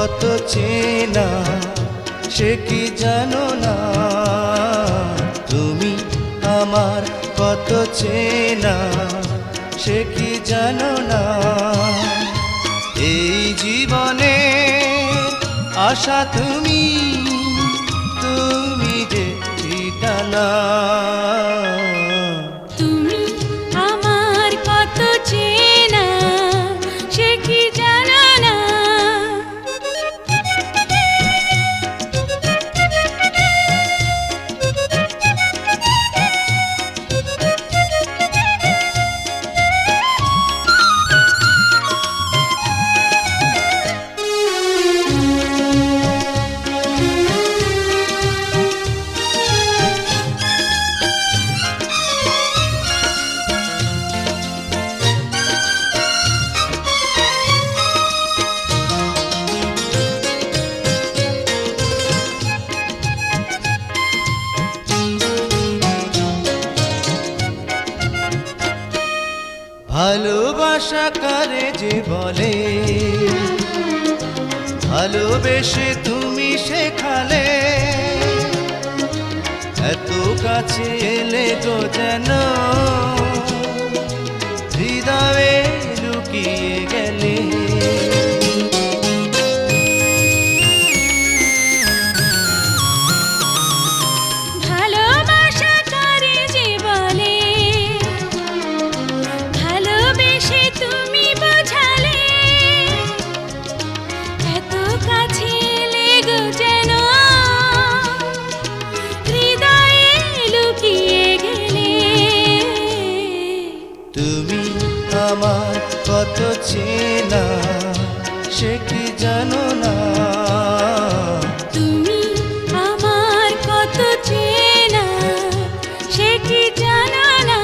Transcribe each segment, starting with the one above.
কত চেনা সে কি জানো না, তুমি আমার কত চেনা সে কি জানো না। এই জীবনে আশা তুমি, তুমি যে ঠিকানা। তুমি আমার কত চেনা সে কি জানো না। ভালোবাসা কারে যে বলে, ভালোবেসে তুমি শেখালে, এত কাছে এলে তো যেন হৃদয়ে লুকিয়ে গেলে। ভালোবাসা কারে যে বলে, ভালোবেসে তুমি বোঝালে, এত কাছে এলে গো যেন হৃদয়ে লুকিয়ে গেলে। তুমি আমার কত চেনা সে কি জানো না, তুমি আমার কত চেনা সে কি জানো না।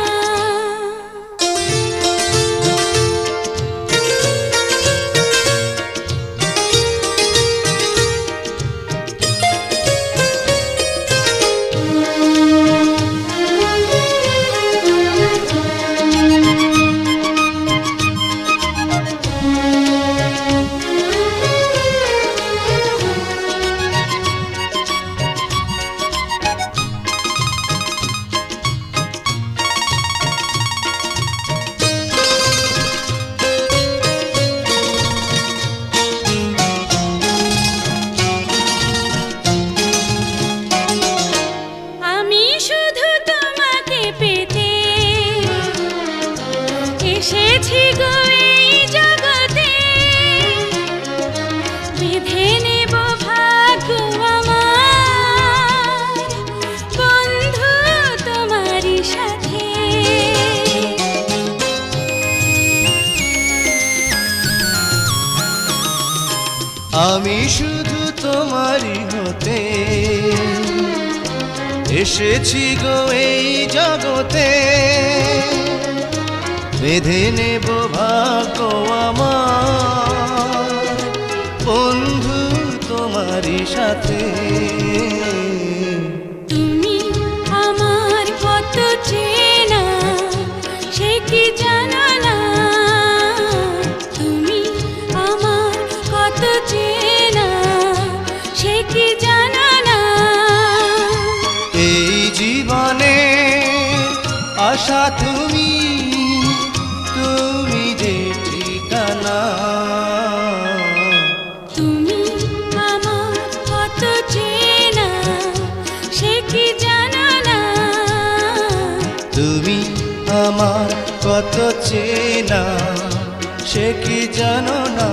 আমি শুধু তোমাকে পেতে এসেছি গো এই জগতে, বেঁধে নেব ভাগ্য আমার বন্ধু তোমারই সাথে। আমি শুধু তোমারই হতে এসেছি গো এই জগতে, বেঁধে নেব ভাগ্য আমার বন্ধু তোমারই সাথে। তুমি আমার কত চেনা সে কি জানো না, তুমি আমার কত চেনা সে কি জানো না। এই জীবনে আশা তুমি, তুমি যে ঠিকানা। তুমি আমার কত চেনা সে কি জানো না। তুমি আমার কত চেনা সে কি জানো না।